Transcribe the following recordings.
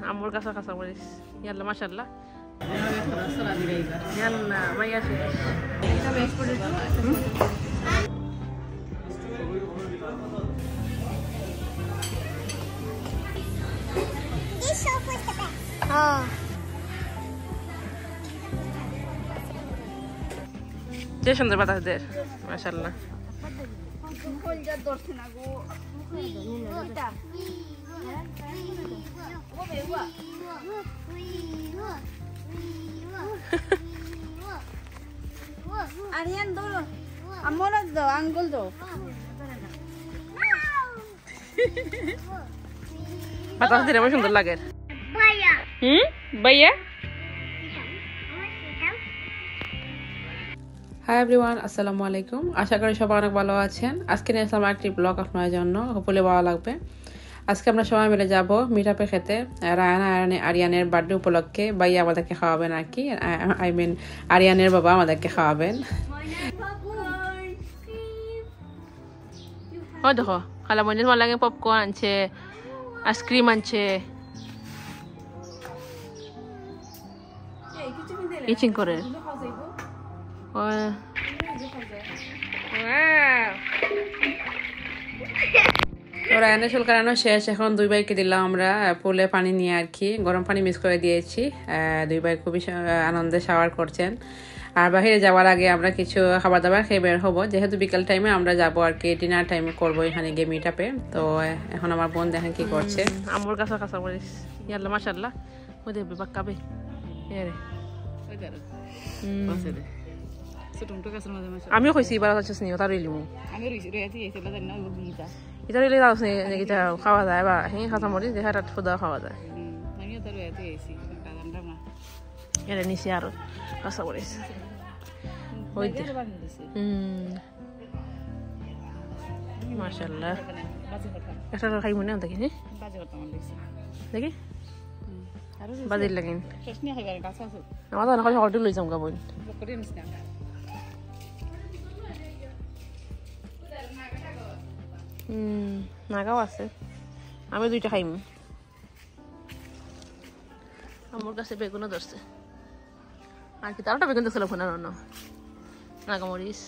আমুর কাঁচা কাঁচা মরিচ ইয়াল্লা মাশাআল্লাহ ইয়াল্লা ভাইয়া যে সুন্দর বাতাস দের মাশাআল্লাহ Arian dulu. Amor do, anggul do. বাতাস দিলে আমার সুন্দর লাগে ভাইয়া ভাইয়া হাই এভরিওয়ান আসসালামু আলাইকুম আশা করি সবাই অনেক ভালো আছেন আজকে নিয়ে আসলাম একটি ব্লগ আপনাদের জন্য হোপফুলি ভালো লাগবে আজকে আমরা সবাই মিলে যাব মিটআপে খেতে আরিয়ানের বার্থডে উপলক্ষে ভাইয়া আমাদেরকে খাওয়াবেন আর কি আই মিন আরিয়ানের বাবা আমাদেরকে খাওয়াবেন ও দেখো খালা মনির ভালো লাগে পপকর্ন আনছে আইসক্রিম আনছে ইচিং করে রায়ানের চুল কাটানো শেষ এখন দুই ভাইকে দিলাম আমরা পুলে পানি নিয়ে আর কি গরম পানি মিক্স করে দিয়েছি দুই ভাই খুবই আনন্দে শাওয়ার করছেন আর বাইরে যাওয়ার আগে আমরা কিছু খাবার দাবার খেয়ে বের হবো যেহেতু বিকাল টাইমে আমরা যাবো আর কি ডিনার টাইমে করবো এখানে গিয়ে মিটআপে তো এখন আমার বোন দেখেন কি করছে আমুর কাঁচা কাঁচা মরিচ ইয়াল্লা মাশাআল্লাহ ওই দেখবে বাক্কাবে আমিও কইছি এবার হচ্ছে স্নেহ তার ইলিমু এটা রিলে দাও এটা খাওয়া যায় বা হ্যাঁ কাঁচা মরিচ দেখা তাত ফুদা খাওয়া যায় এটা নিচে আরো কাঁচা মরিচ ওই মাশাআল্লাহ এটা খাই মনে দেখি দেখি বাজির লাগিন আমার তো না হলটি লই যাম গা বোন নাগাও আছে আমি দুইটা খাইম আমার কাছে বেগুনও ধরছে আর কি তারটা বেগুন দেখছিল ফোন না নাগামরিচ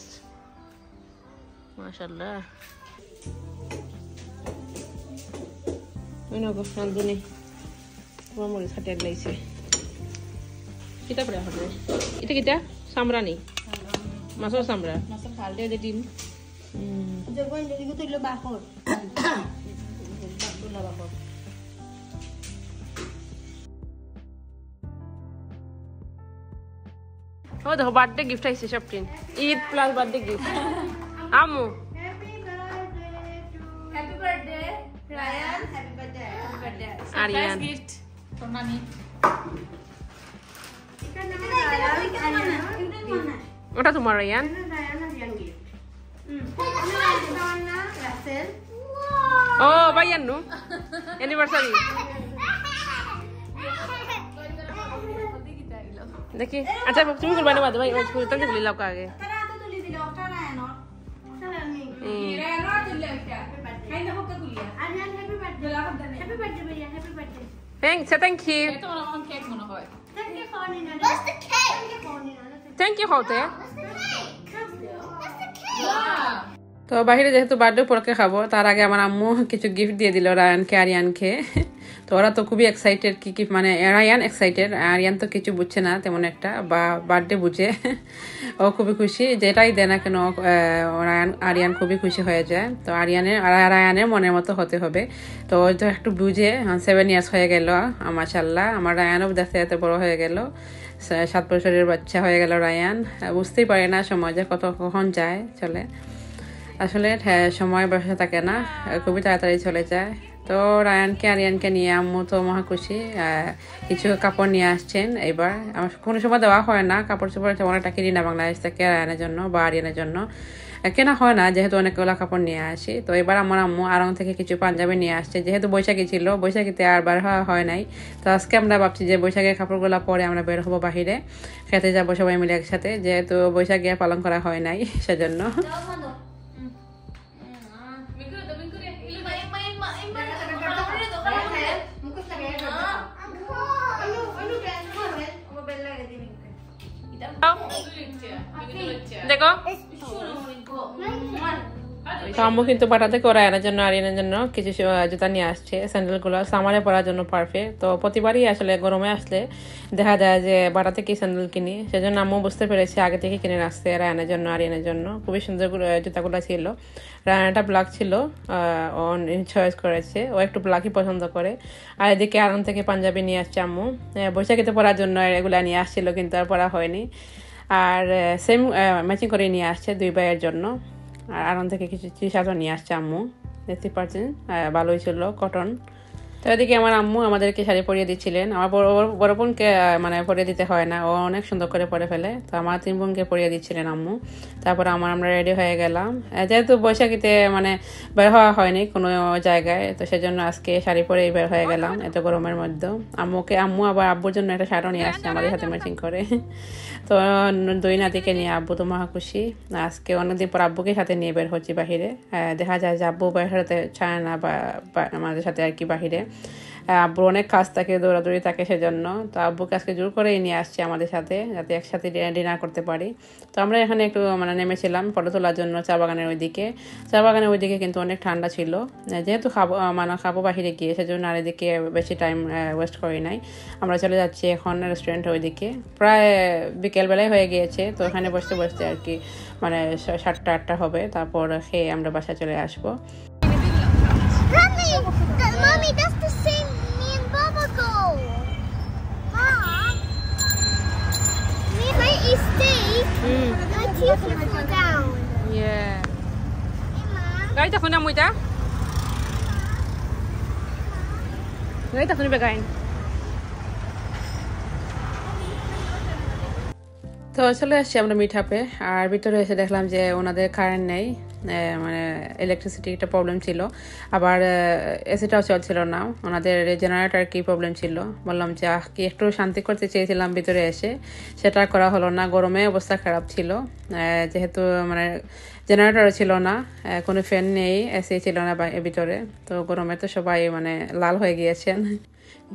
মাশাআল্লাহ ওই নগো রান্ধুনি মরিচ হাতে লাগছে কিতা পড়া হবে এটা কিতা সামরানি মাছের সামরা মাছের ভাল দিয়ে দিন Jogoin jadi gitu lo bakor. Bakor bakor. Oh, the birthday gift I see shopping. Eid plus birthday gift. Amu. Happy birthday, Ryan. Happy birthday. Happy birthday. Aryan. Surprise gift from Nani. What are tomorrow, Ryan? Oh, bayan no? Anniversary. देखिए अच्छा तुम कुल बने बात भाई आज पूरी तरह से बोली लाओ आगे तरा तो तुली दिलो तरा है ना तरा नहीं रे नो तुली क्या कहीं ना होगा तुली आर्यन हैप्पी बर्थडे बोला होता नहीं हैप्पी बर्थडे भैया हैप्पी बर्थडे thank you ये तो हम केक मना होय थैंक यू खाने ना बस द केक thank you होते वाह তো বাইরে যেহেতু বার্থডে উপলক্ষে খাবো তার আগে আমার আম্মু কিছু গিফট দিয়ে দিল রায়ানকে আরিয়ানকে তো ওরা তো খুবই এক্সাইটেড কি মানে রায়ান এক্সাইটেড আরিয়ান তো কিছু বুঝছে না তেমন একটা বা বার্থডে বুঝে ও খুবই খুশি যেটাই দেয় না কেন আরিয়ান খুবই খুশি হয়ে যায় তো রায়ানের মনের মতো হতে হবে তো ও তো একটু বুঝে 7 ইয়ার্স হয়ে গেল মাশাআল্লাহ আমার রায়ানও দেখতে এত বড় হয়ে গেল 7 বছরের বাচ্চা হয়ে গেল রায়ান বুঝতেই পারে না সময় যে কখন যায় চলে আসলে সময় বসে থাকে না খুবই তাড়াতাড়ি চলে যায় তো রায়ানকে আরিয়ানকে নিয়ে আম্মু তো মহা খুশি কিছু কাপড় নিয়ে আসছেন এবার আমার কোনো সময় দেওয়া হয় না কাপড় চোপড় অনেকটা কিনি না বাংলাদেশ থেকে রায়ানের জন্য বা আরিয়ানের জন্য কেনা হয় না যেহেতু অনেকগুলো কাপড় নিয়ে আসি তো এবার আমার আম্মু আড়ং থেকে কিছু পাঞ্জাবি নিয়ে আসছে যেহেতু বৈশাখী ছিল বৈশাখীতে আর বার হওয়া হয় নাই তো আজকে আমরা ভাবছি যে বৈশাখের কাপড়গুলো পরে আমরা বের হবো বাহিরে খেতে যাবো সবাই মিলে একসাথে যেহেতু বৈশাখী আর পালন করা হয় নাই সেজন্য দেখো তো আম্মু কিন্তু বাটা থেকে ওরা আনার জন্য আরিয়ানের জন্য কিছু জুতা নিয়ে আসছে, স্যান্ডেলগুলো সামারে পরার জন্য পারফেক্ট। তো প্রতিবারই আসলে গরমে আসলে দেখা যায় যে বাটা থেকে স্যান্ডেল কিনি, সেজন্য আম্মু বুঝতে পেরেছে আগে থেকে কিনে রাখছে রায়ানের জন্য আরিয়ানের জন্য। খুবই সুন্দর জুতাগুলো ছিল। রায়ানটা ব্ল্যাক ছিল, ও চয়েস করেছে, ও একটু ব্ল্যাকই পছন্দ করে। আর এদিকে আরাম থেকে পাঞ্জাবি নিয়ে আসছে আম্মু, বৈশাখীতে পরার জন্য এগুলা নিয়ে আসছিল কিন্তু আর পরা হয়নি। আর সেম ম্যাচিং করে নিয়ে আসছে 2 ভাইয়ের জন্য। আর আরাম থেকে কিছু টি শার্টও নিয়ে আসছে আম্মু, দেখতে পাচ্ছেন ভালোই ছিল, কটন। তো এদিকে আমার আম্মু আমাদেরকে শাড়ি পরিয়ে দিচ্ছিলেন। আমার বড় বোনকে মানে পরিয়ে দিতে হয় না, ও অনেক সুন্দর করে পরে ফেলে। তো আমার 3 বোনকে পরিয়ে দিচ্ছিলেন আম্মু। তারপর আমরা রেডি হয়ে গেলাম, যেহেতু বৈশাখীতে মানে বের হওয়া হয়নি কোনো জায়গায়, তো সেজন্য আজকে শাড়ি পরেই বের হয়ে গেলাম এত গরমের মধ্যেও। আম্মু আবার আব্বুর জন্য একটা শাড়িও নিয়ে আসছে আমাদের সাথে ম্যাচিং করে। তো 2 নাতিকে নিয়ে আব্বু তো মহা খুশি। আজকে অনেকদিন পর আব্বুকে সাথে নিয়ে বের হচ্ছি বাহিরে। দেখা যায় যে আব্বু বের হতে চায় না বা আমাদের সাথে আর কি বাহিরে। আব্বুর অনেক কাজ থাকে, দৌড়াদৌড়ি থাকে, সেজন্য তো আব্বুকে আজকে জোর করেই নিয়ে আসছে আমাদের সাথে, যাতে একসাথে ডিনার করতে পারি। তো আমরা এখানে একটু মানে নেমেছিলাম ফটো তোলার জন্য চা বাগানের ওইদিকে কিন্তু অনেক ঠান্ডা ছিল। যেহেতু খাবো বাহিরে গিয়ে, সেজন্য আর এদিকে বেশি টাইম ওয়েস্ট করি নাই। আমরা চলে যাচ্ছি এখন রেস্টুরেন্টের ওইদিকে। প্রায় বিকেলবেলায় হয়ে গিয়েছে, তো এখানে বসতে বসতে আর কি মানে 7টা-8টা হবে, তারপর খেয়ে আমরা বাসায় চলে আসবো। Mommy, that's the same me and Baba go. Mom, if I eat steak, my teeth will fall down. Yeah. Hey, Mom. Gaita kuna mo ita? Gaita kuna bagain. তো চলে আসছি আমরা মিটআপে। আর ভিতরে এসে দেখলাম যে ওনাদের কারেন্ট নেই, মানে ইলেকট্রিসিটি একটা প্রবলেম ছিল, আবার এসিটাও চলছিল না। ওনাদের জেনারেটর কি প্রবলেম ছিল, বললাম যে কি একটু শান্তি করতে চেয়েছিলাম ভিতরে এসে, সেটা করা হলো না। গরমে অবস্থা খারাপ ছিল, যেহেতু মানে জেনারেটরও ছিল না, কোনো ফ্যান নেই, এসি ছিল না ভিতরে। তো গরমে তো সবাই মানে লাল হয়ে গিয়েছেন।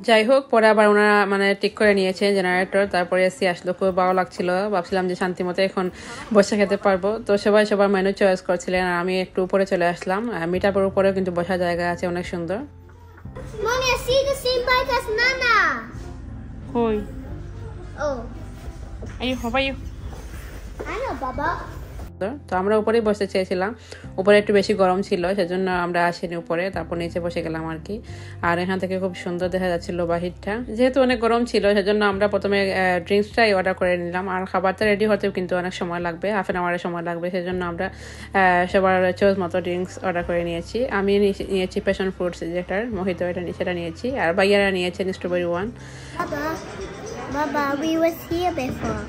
যাই হোক, পরে আবার ওনারা মানে ঠিক করে নিয়েছেন জেনারেটর, তারপরে এসি আসলো। খুব ভালো লাগছিল, ভাবছিলাম যে শান্তি মতো এখন বসে খেতে পারবো। তো সবাই সবার মেনু চয়েস করছিলেন, আর আমি একটু উপরে চলে আসলাম। মিটআপের উপরেও কিন্তু বসার জায়গা আছে অনেক সুন্দর। Mommy, I see the same bike as Nana. কই? Oh, আইয়ো I know, Baba. তো আমরা উপরেই বসতে চেয়েছিলাম, উপরে একটু বেশি গরম ছিল, সেজন্য আমরা আসিনি উপরে, তারপর নিচে বসে গেলাম আর কি। আর এখান থেকে খুব সুন্দর দেখা যাচ্ছিল বাহিরটা। যেহেতু অনেক গরম ছিল, সেজন্য আমরা প্রথমে ড্রিঙ্কসটাই অর্ডার করে নিলাম। আর খাবারটা রেডি হতেও কিন্তু অনেক সময় লাগবে, হাফ অ্যান আওয়ারের সময় লাগবে, সেজন্য আমরা সবার চয়েস মতো ড্রিঙ্কস অর্ডার করে নিয়েছি। আমি নিয়েছি প্যাশন ফ্রুটস যেটার মোহিতো, সেটা নিয়েছি। আর ভাইয়ারা নিয়েছেন strawberry one. Baba, we was here before.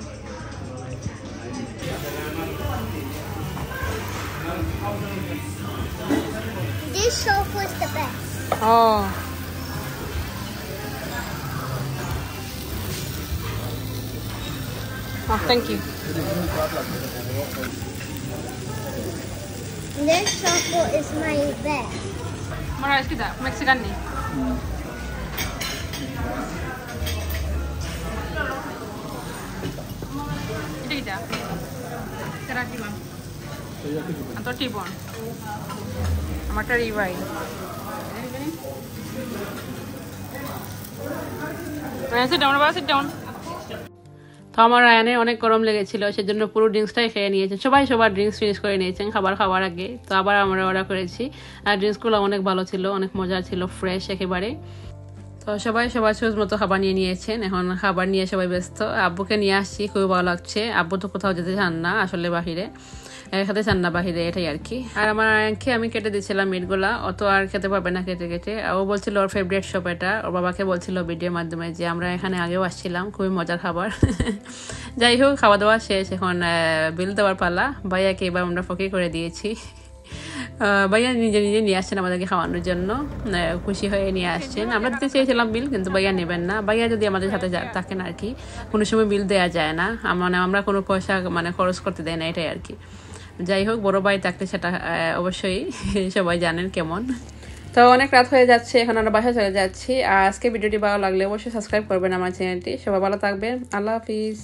This sofa is the best. Oh. Oh, thank you. This sofa is my best. Mara, es kita Mexican nih. Ini kita. Terasi bang. Atau tibon. আমারটা রিভাই। sit down, বাবা sit down. তো আমার রায়ানের অনেক গরম লেগেছিল, সেজন্য পুরো ড্রিঙ্কসটাই খেয়ে নিয়েছেন সবাই। সবার ড্রিঙ্কস ফিনিশ করে নিয়েছেন খাবার আগে। তো আবার আমরা অর্ডার করেছি, আর ড্রিঙ্কসগুলো অনেক ভালো ছিল, অনেক মজার ছিল, ফ্রেশ একেবারে। তো সবাই সবার চুজ মতো খাবার নিয়ে নিয়েছেন, এখন খাবার নিয়ে সবাই ব্যস্ত। আব্বুকে নিয়ে আসছি, খুবই ভালো লাগছে। আব্বু তো কোথাও যেতে চান না আসলে, বাহিরে খেতে চান না বাহিরে, এটাই আর কি। আর আমার আয়ানকে আমি কেটে দিচ্ছিলাম মিটগুলা, অত আর খেতে পারবে না কেটে। ও বলছিল ওর ফেভারিট শপ এটা, ওর বাবাকে বলছিল ভিডিওর মাধ্যমে যে আমরা এখানে আগেও আসছিলাম, খুবই মজার খাবার। যাই হোক, খাওয়া দাওয়া শেষ, এখন বিল দেওয়ার পালা। ভাইয়াকে এবার আমরা ফকির করে দিয়েছি। ভাইয়া নিজে নিয়ে আসছেন আমাদেরকে খাওয়ানোর জন্য, খুশি হয়ে নিয়ে আসছেন। আমরা দিতে চেয়েছিলাম বিল, কিন্তু ভাইয়া নেবেন না। ভাইয়া যদি আমাদের সাথে থাকেন আর কি, কোনো সময় বিল দেওয়া যায় না, মানে আমরা কোনো পয়সা মানে খরচ করতে দেয় না, এটাই আর কি। যাই হোক, বড় ভাই থাকলে সেটা অবশ্যই সবাই জানেন কেমন। তো অনেক রাত হয়ে যাচ্ছে, এখন আমরা বাসায় চলে যাচ্ছি। আর আজকে ভিডিওটি ভালো লাগলে অবশ্যই সাবস্ক্রাইব করবেন আমার চ্যানেলটি। সবাই ভালো থাকবেন, আল্লাহ হাফিজ।